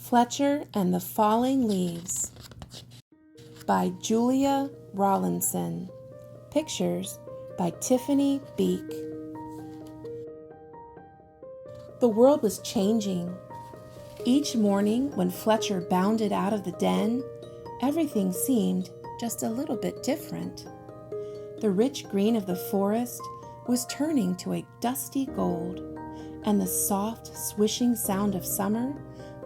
Fletcher and the Falling Leaves by Julia Rawlinson. Pictures by Tiphanie Beeke. The world was changing. Each morning when Fletcher bounded out of the den, everything seemed just a little bit different. The rich green of the forest was turning to a dusty gold, and the soft, swishing sound of summer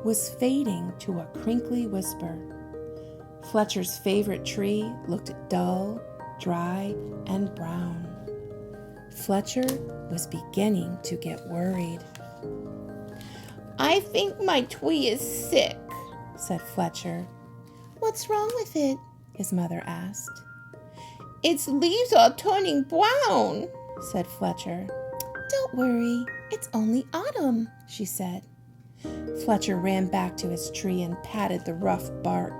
was fading to a crinkly whisper. Fletcher's favorite tree looked dull, dry, and brown. Fletcher was beginning to get worried. "I think my tree is sick," said Fletcher. "What's wrong with it?" his mother asked. "Its leaves are turning brown," said Fletcher. "Don't worry, it's only autumn," she said. Fletcher ran back to his tree and patted the rough bark.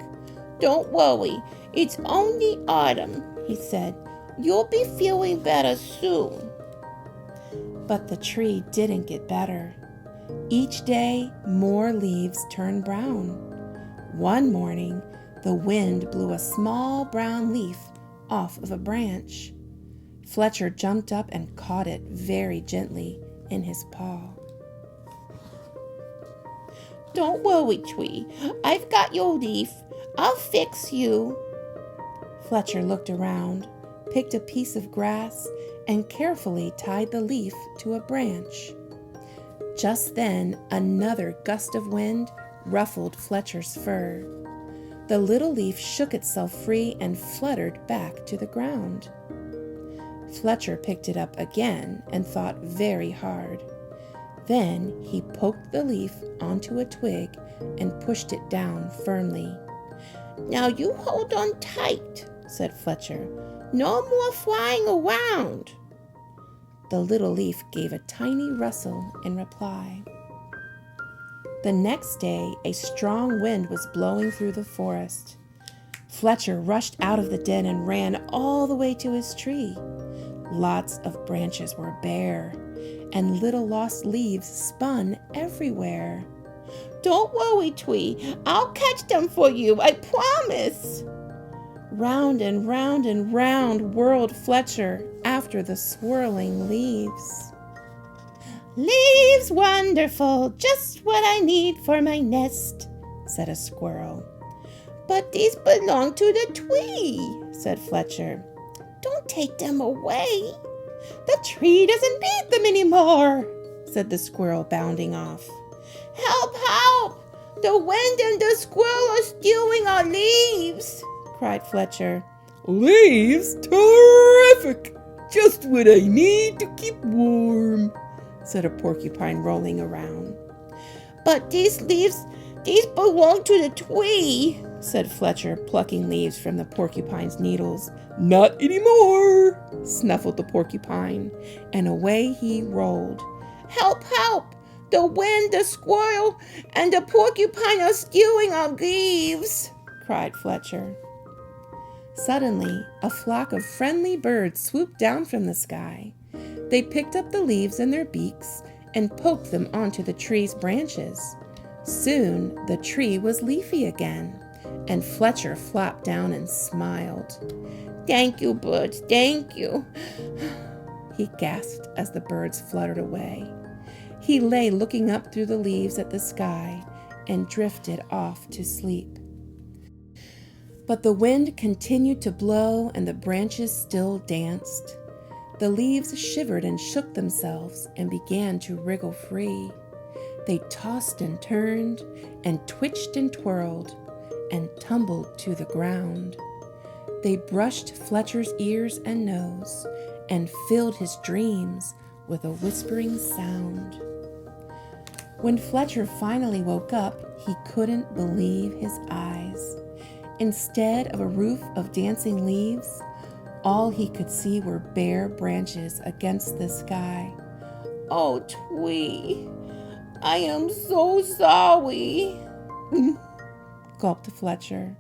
"Don't worry, it's only autumn," he said. "You'll be feeling better soon." But the tree didn't get better. Each day, more leaves turned brown. One morning, the wind blew a small brown leaf off of a branch. Fletcher jumped up and caught it very gently in his paw. "Don't worry, tree. I've got your leaf. I'll fix you." Fletcher looked around, picked a piece of grass, and carefully tied the leaf to a branch. Just then, another gust of wind ruffled Fletcher's fur. The little leaf shook itself free and fluttered back to the ground. Fletcher picked it up again and thought very hard. Then he poked the leaf onto a twig and pushed it down firmly. "Now you hold on tight," said Fletcher. "No more flying around." The little leaf gave a tiny rustle in reply. The next day, a strong wind was blowing through the forest. Fletcher rushed out of the den and ran all the way to his tree. Lots of branches were bare, and little lost leaves spun everywhere. "Don't worry, tree. I'll catch them for you, I promise." Round and round and round whirled Fletcher after the swirling leaves. "Leaves wonderful, just what I need for my nest," said a squirrel. "But these belong to the tree," said Fletcher. "Don't take them away. The tree doesn't need them anymore," said the squirrel, bounding off. "Help, help! The wind and the squirrel are stealing our leaves," cried Fletcher. "Leaves? Terrific! Just what I need to keep warm," said a porcupine, rolling around. "But these belong to the tree," said Fletcher, plucking leaves from the porcupine's needles. "Not anymore," snuffled the porcupine, and away he rolled. "Help, help! The wind, the squirrel, and the porcupine are stealing our leaves," cried Fletcher. Suddenly, a flock of friendly birds swooped down from the sky. They picked up the leaves in their beaks and poked them onto the tree's branches. Soon, the tree was leafy again, and Fletcher flopped down and smiled. "Thank you, birds, thank you," he gasped as the birds fluttered away. He lay looking up through the leaves at the sky and drifted off to sleep. But the wind continued to blow and the branches still danced. The leaves shivered and shook themselves and began to wriggle free. They tossed and turned and twitched and twirled and tumbled to the ground. They brushed Fletcher's ears and nose and filled his dreams with a whispering sound. When Fletcher finally woke up, he couldn't believe his eyes. Instead of a roof of dancing leaves, all he could see were bare branches against the sky. "Oh, tree, I am so sorry," gulped Fletcher.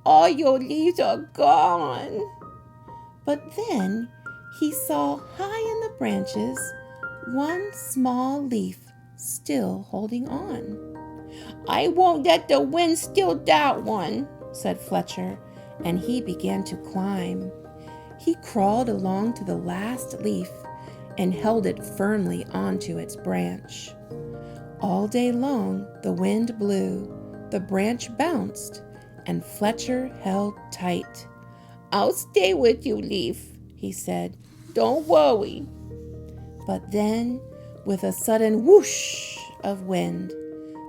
"All your leaves are gone." But then he saw high in the branches one small leaf still holding on. I won't let the wind steal that one, said Fletcher, and he began to climb. He crawled along to the last leaf and held it firmly onto its branch. All day long the wind blew, the branch bounced, and Fletcher held tight. I'll stay with you, Leaf, he said. Don't worry. But then, with a sudden whoosh of wind,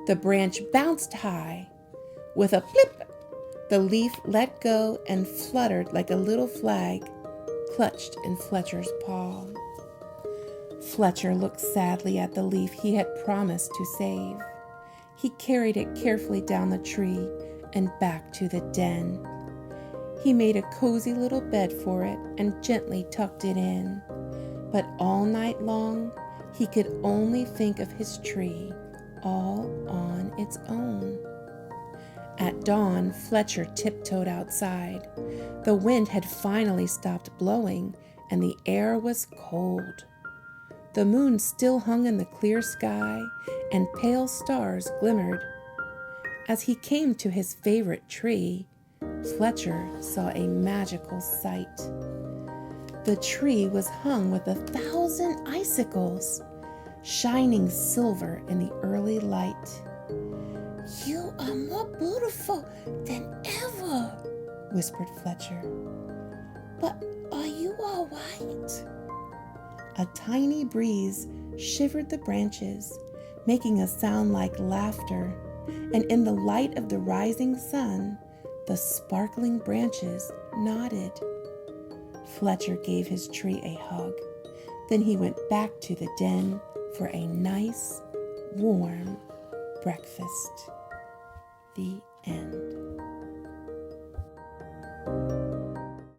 the branch bounced high. With a flip, the leaf let go and fluttered like a little flag clutched in Fletcher's paw. Fletcher looked sadly at the leaf he had promised to save. He carried it carefully down the tree and back to the den. He made a cozy little bed for it and gently tucked it in. But all night long, he could only think of his tree, all on its own. At dawn, Fletcher tiptoed outside. The wind had finally stopped blowing, and the air was cold. The moon still hung in the clear sky, and pale stars glimmered. As he came to his favorite tree, Fletcher saw a magical sight. The tree was hung with 1,000 icicles, shining silver in the early light. You are more beautiful than ever, whispered Fletcher. But are you all right? A tiny breeze shivered the branches, making a sound like laughter, and in the light of the rising sun, the sparkling branches nodded. Fletcher gave his tree a hug. Then he went back to the den for a nice, warm breakfast. The end.